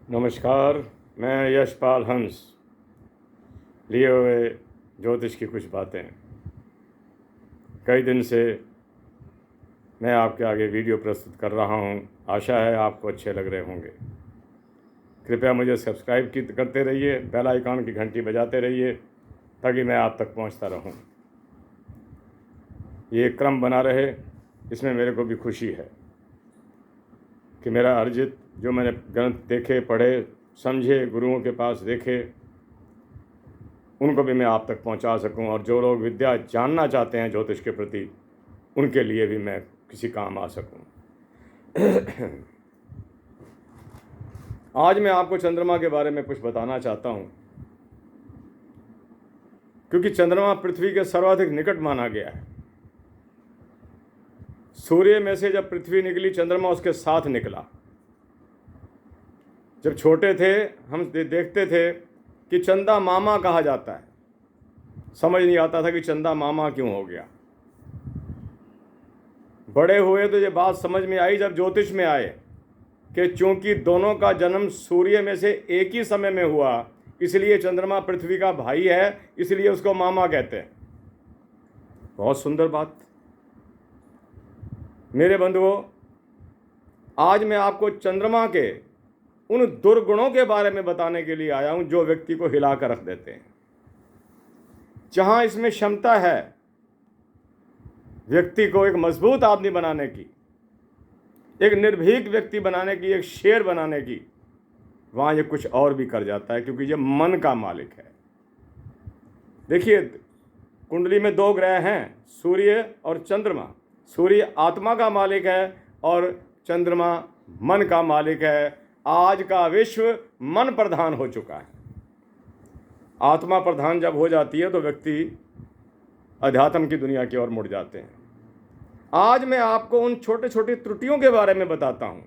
नमस्कार। मैं यशपाल हंस लिए हुए ज्योतिष की कुछ बातें कई दिन से मैं आपके आगे वीडियो प्रस्तुत कर रहा हूं। आशा है आपको अच्छे लग रहे होंगे। कृपया मुझे सब्सक्राइब करते रहिए, बेल आइकॉन की घंटी बजाते रहिए ताकि मैं आप तक पहुंचता रहूं। ये क्रम बना रहे, इसमें मेरे को भी खुशी है कि मेरा अर्जित जो मैंने ग्रंथ देखे, पढ़े, समझे, गुरुओं के पास देखे, उनको भी मैं आप तक पहुंचा सकूं। और जो लोग विद्या जानना चाहते हैं ज्योतिष के प्रति, उनके लिए भी मैं किसी काम आ सकूं। आज मैं आपको चंद्रमा के बारे में कुछ बताना चाहता हूं, क्योंकि चंद्रमा पृथ्वी के सर्वाधिक निकट माना गया है। सूर्य में से जब पृथ्वी निकली, चंद्रमा उसके साथ निकला। जब छोटे थे हम देखते थे कि चंदा मामा कहा जाता है। समझ नहीं आता था कि चंदा मामा क्यों हो गया। बड़े हुए तो ये बात समझ में आई जब ज्योतिष में आए कि चूंकि दोनों का जन्म सूर्य में से एक ही समय में हुआ, इसलिए चंद्रमा पृथ्वी का भाई है, इसलिए उसको मामा कहते हैं। बहुत सुंदर बात। मेरे बंधुओं, आज मैं आपको चंद्रमा के उन दुर्गुणों के बारे में बताने के लिए आया हूं जो व्यक्ति को हिला कर रख देते हैं। जहां इसमें क्षमता है व्यक्ति को एक मजबूत आदमी बनाने की, एक निर्भीक व्यक्ति बनाने की, एक शेर बनाने की, वहां ये कुछ और भी कर जाता है, क्योंकि ये मन का मालिक है। देखिए, कुंडली में दो ग्रह हैं, सूर्य और चंद्रमा। सूर्य आत्मा का मालिक है और चंद्रमा मन का मालिक है। आज का विश्व मन प्रधान हो चुका है। आत्मा प्रधान जब हो जाती है तो व्यक्ति अध्यात्म की दुनिया की ओर मुड़ जाते हैं। आज मैं आपको उन छोटे छोटे त्रुटियों के बारे में बताता हूं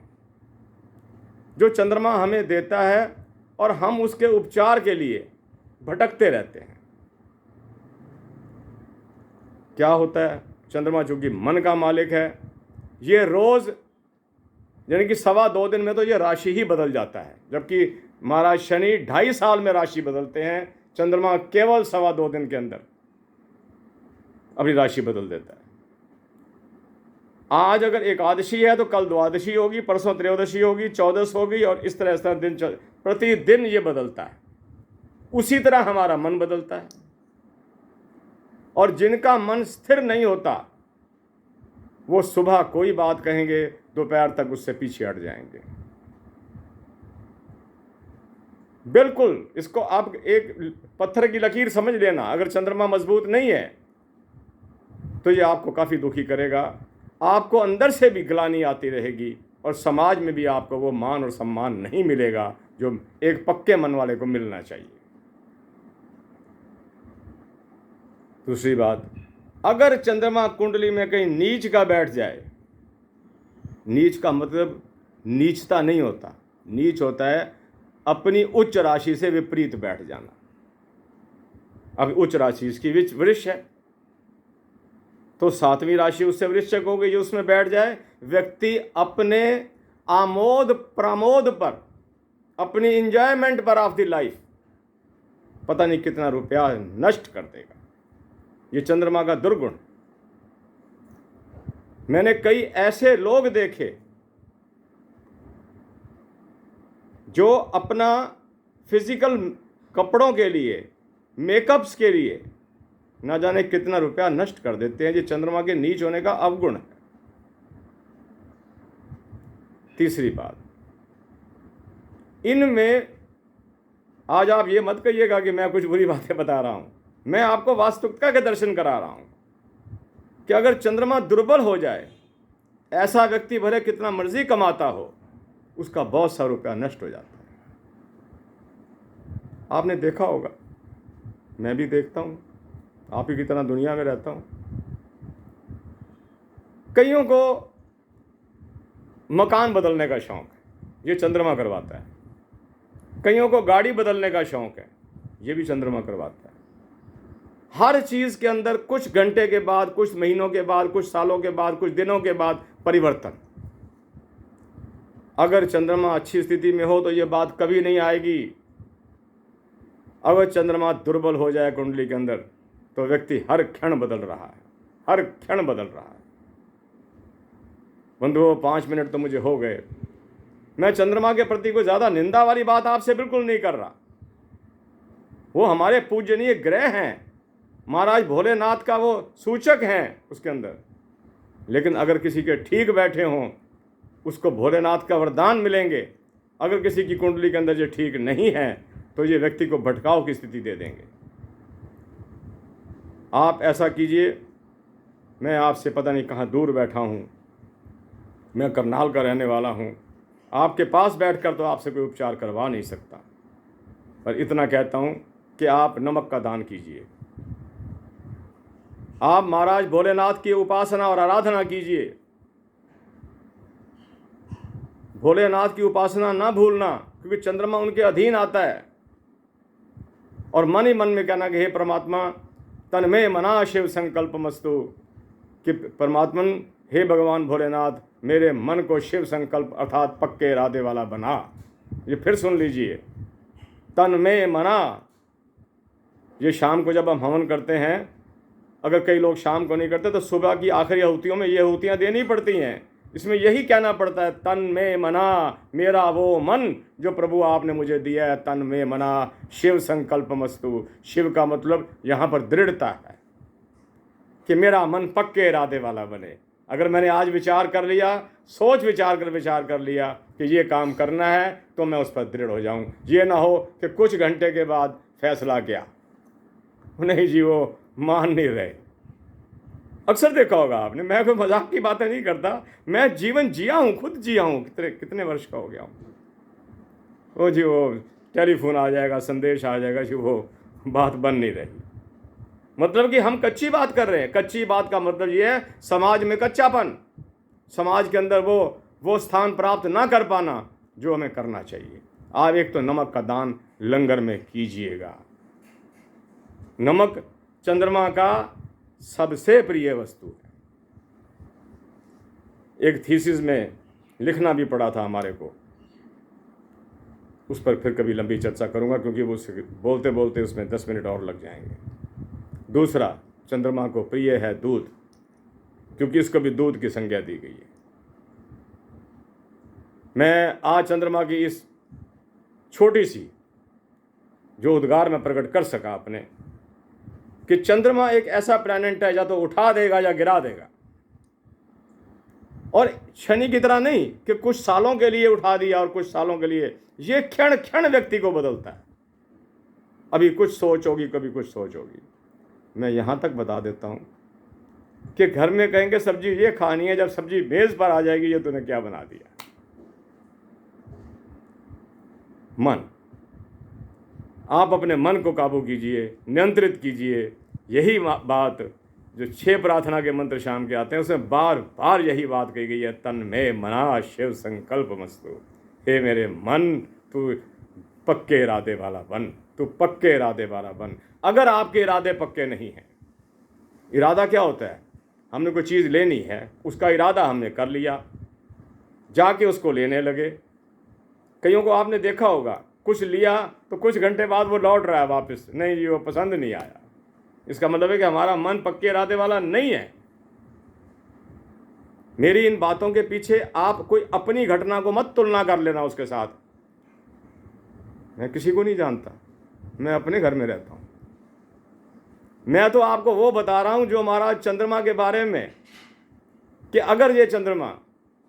जो चंद्रमा हमें देता है और हम उसके उपचार के लिए भटकते रहते हैं। क्या होता है? चंद्रमा चूंकि मन का मालिक है, ये रोज यानी कि 2.25 दिन में तो ये राशि ही बदल जाता है। जबकि महाराज शनि 2.5 साल में राशि बदलते हैं, चंद्रमा केवल 2.25 दिन के अंदर अपनी राशि बदल देता है। आज अगर एकादशी है तो कल द्वादशी होगी, परसों त्रयोदशी होगी, 14 होगी, और इस तरह दिन प्रतिदिन ये बदलता है। उसी तरह हमारा मन बदलता है। और जिनका मन स्थिर नहीं होता वो सुबह कोई बात कहेंगे, दोपहर तक उससे पीछे हट जाएंगे। बिल्कुल, इसको आप एक पत्थर की लकीर समझ लेना। अगर चंद्रमा मजबूत नहीं है तो ये आपको काफ़ी दुखी करेगा। आपको अंदर से भी ग्लानि आती रहेगी और समाज में भी आपको वो मान और सम्मान नहीं मिलेगा जो एक पक्के मन वाले को मिलना चाहिए। दूसरी बात, अगर चंद्रमा कुंडली में कहीं नीच का बैठ जाए, नीच का मतलब नीचता नहीं होता, नीच होता है अपनी उच्च राशि से विपरीत बैठ जाना। अब उच्च राशि इसकी वृष है तो 7वीं राशि उससे वृश्चिक हो गई। जो उसमें बैठ जाए, व्यक्ति अपने आमोद प्रमोद पर, अपनी इंजॉयमेंट पर ऑफ द लाइफ पता नहीं कितना रुपया नष्ट कर देगा। ये चंद्रमा का दुर्गुण। मैंने कई ऐसे लोग देखे जो अपना फिजिकल कपड़ों के लिए, मेकअप्स के लिए ना जाने कितना रुपया नष्ट कर देते हैं। ये चंद्रमा के नीच होने का अवगुण है। तीसरी बात, इनमें आज आप ये मत कहिएगा कि मैं कुछ बुरी बातें बता रहा हूं। मैं आपको वास्तविकता के दर्शन करा रहा हूं कि अगर चंद्रमा दुर्बल हो जाए, ऐसा व्यक्ति भले कितना मर्जी कमाता हो, उसका बहुत सा रुपया नष्ट हो जाता है। आपने देखा होगा, मैं भी देखता हूं, आप ही की तरह दुनिया में रहता हूं। कईयों को मकान बदलने का शौक है, ये चंद्रमा करवाता है। कईयों को गाड़ी बदलने का शौक है, ये भी चंद्रमा करवाता है। हर चीज के अंदर कुछ घंटे के बाद, कुछ महीनों के बाद, कुछ सालों के बाद, कुछ दिनों के बाद परिवर्तन। अगर चंद्रमा अच्छी स्थिति में हो तो ये बात कभी नहीं आएगी। अगर चंद्रमा दुर्बल हो जाए कुंडली के अंदर तो व्यक्ति हर क्षण बदल रहा है, हर क्षण बदल रहा है। बंधुओं, 5 मिनट तो मुझे हो गए। मैं चंद्रमा के प्रति कोई ज़्यादा निंदा वाली बात आपसे बिल्कुल नहीं कर रहा। वो हमारे पूजनीय ग्रह हैं, महाराज भोलेनाथ का वो सूचक हैं उसके अंदर। लेकिन अगर किसी के ठीक बैठे हों उसको भोलेनाथ का वरदान मिलेंगे। अगर किसी की कुंडली के अंदर ये ठीक नहीं है तो ये व्यक्ति को भटकाव की स्थिति दे देंगे। आप ऐसा कीजिए। मैं आपसे पता नहीं कहाँ दूर बैठा हूँ, मैं करनाल का रहने वाला हूँ। आपके पास बैठकर तो आपसे कोई उपचार करवा नहीं सकता, पर इतना कहता हूँ कि आप नमक का दान कीजिए। आप महाराज भोलेनाथ की उपासना और आराधना कीजिए। भोलेनाथ की उपासना ना भूलना, क्योंकि चंद्रमा उनके अधीन आता है। और मन ही मन में कहना कि हे परमात्मा, तन में मना शिव संकल्प मस्तु, कि परमात्मन हे भगवान भोलेनाथ, मेरे मन को शिव संकल्प अर्थात पक्के इरादे वाला बना। ये फिर सुन लीजिए, तन में मना। ये शाम को जब हम हवन करते हैं, अगर कई लोग शाम को नहीं करते तो सुबह की आखिरी आहुतियों में ये आहुतियाँ देनी पड़ती हैं। इसमें यही कहना पड़ता है, तन में मना, मेरा वो मन जो प्रभु आपने मुझे दिया है, तन में मना शिव संकल्प मस्तु। शिव का मतलब यहाँ पर दृढ़ता है कि मेरा मन पक्के इरादे वाला बने। अगर मैंने आज विचार कर लिया, सोच विचार कर लिया कि ये काम करना है, तो मैं उस पर दृढ़ हो जाऊं। ये ना हो कि कुछ घंटे के बाद फैसला किया, नहीं जी वो मान नहीं रहे। अक्सर देखा होगा आपने, मैं कोई मजाक की बातें नहीं करता, मैं जीवन जिया हूँ, खुद जिया हूँ। कितने वर्ष का हो गया हूँ। वो जी वो टेलीफोन आ जाएगा, संदेश आ जाएगा जी, वो बात बन नहीं रही। मतलब कि हम कच्ची बात कर रहे हैं। कच्ची बात का मतलब ये है समाज में कच्चापन, समाज के अंदर वो स्थान प्राप्त ना कर पाना जो हमें करना चाहिए। आप एक तो नमक का दान लंगर में कीजिएगा। नमक चंद्रमा का सबसे प्रिय वस्तु है। एक थीसिस में लिखना भी पड़ा था हमारे को, उस पर फिर कभी लंबी चर्चा करूंगा, क्योंकि वो बोलते बोलते उसमें 10 मिनट और लग जाएंगे। दूसरा, चंद्रमा को प्रिय है दूध, क्योंकि इसको भी दूध की संज्ञा दी गई है। मैं आज चंद्रमा की इस छोटी सी जो उद्गार में प्रकट कर सका अपने, कि चंद्रमा एक ऐसा प्लैनेट है, या तो उठा देगा या गिरा देगा। और शनि की तरह नहीं कि कुछ सालों के लिए उठा दिया और कुछ सालों के लिए, ये क्षण क्षण व्यक्ति को बदलता है। अभी कुछ सोच होगी, कभी कुछ सोच होगी। मैं यहाँ तक बता देता हूँ कि घर में कहेंगे सब्जी ये खानी है, जब सब्जी मेज़ पर आ जाएगी, ये तूने क्या बना दिया। मन, आप अपने मन को काबू कीजिए, नियंत्रित कीजिए। यही बात जो 6 प्रार्थना के मंत्र शाम के आते हैं, उसमें बार बार यही बात कही गई है, तन में मना शिव संकल्प मस्तु। हे मेरे मन, तू पक्के इरादे वाला बन, तू पक्के इरादे वाला बन। अगर आपके इरादे पक्के नहीं हैं, इरादा क्या होता है? हमने कोई चीज़ लेनी है, उसका इरादा हमने कर लिया, जाके उसको लेने लगे। कईयों को आपने देखा होगा, कुछ लिया तो कुछ घंटे बाद वो लौट रहा है वापस, नहीं जी वो पसंद नहीं आया। इसका मतलब है कि हमारा मन पक्के इरादे वाला नहीं है। मेरी इन बातों के पीछे आप कोई अपनी घटना को मत तुलना कर लेना उसके साथ। मैं किसी को नहीं जानता, मैं अपने घर में रहता हूँ। मैं तो आपको वो बता रहा हूँ जो महाराज चंद्रमा के बारे में, कि अगर ये चंद्रमा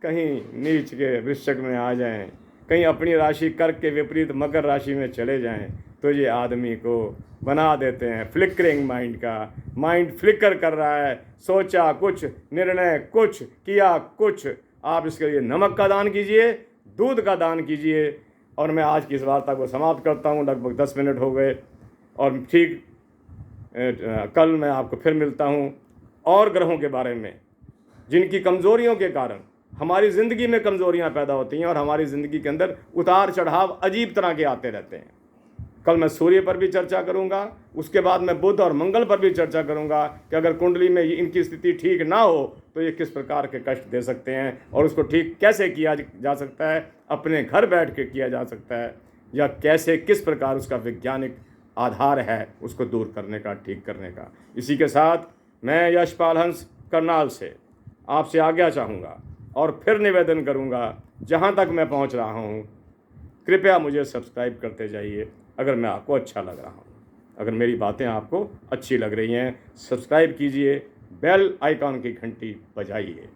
कहीं नीच के वृश्चिक में आ जाएं, कहीं अपनी राशि कर्क के विपरीत मकर राशि में चले जाएं, तो ये आदमी को बना देते हैं फ्लिकरिंग माइंड का। माइंड फ्लिकर कर रहा है, सोचा कुछ, निर्णय कुछ, किया कुछ। आप इसके लिए नमक का दान कीजिए, दूध का दान कीजिए। और मैं आज की इस वार्ता को समाप्त करता हूँ। लगभग 10 मिनट हो गए, और ठीक कल मैं आपको फिर मिलता हूँ और ग्रहों के बारे में, जिनकी कमज़ोरियों के कारण हमारी ज़िंदगी में कमज़ोरियाँ पैदा होती हैं और हमारी ज़िंदगी के अंदर उतार चढ़ाव अजीब तरह के आते रहते हैं। कल मैं सूर्य पर भी चर्चा करूंगा, उसके बाद मैं बुध और मंगल पर भी चर्चा करूंगा कि अगर कुंडली में इनकी स्थिति ठीक ना हो तो ये किस प्रकार के कष्ट दे सकते हैं और उसको ठीक कैसे किया जा सकता है अपने घर बैठ के किया जा सकता है, या कैसे किस प्रकार उसका वैज्ञानिक आधार है उसको दूर करने का, ठीक करने का। इसी के साथ मैं यशपाल हंस करनाल से आपसे आज्ञा चाहूँगा और फिर निवेदन करूँगा, जहाँ तक मैं पहुँच रहा हूँ कृपया मुझे सब्सक्राइब करते जाइए अगर मैं आपको अच्छा लग रहा हूँ। अगर मेरी बातें आपको अच्छी लग रही हैं, सब्सक्राइब कीजिए, बेल आइकॉन की घंटी बजाइए।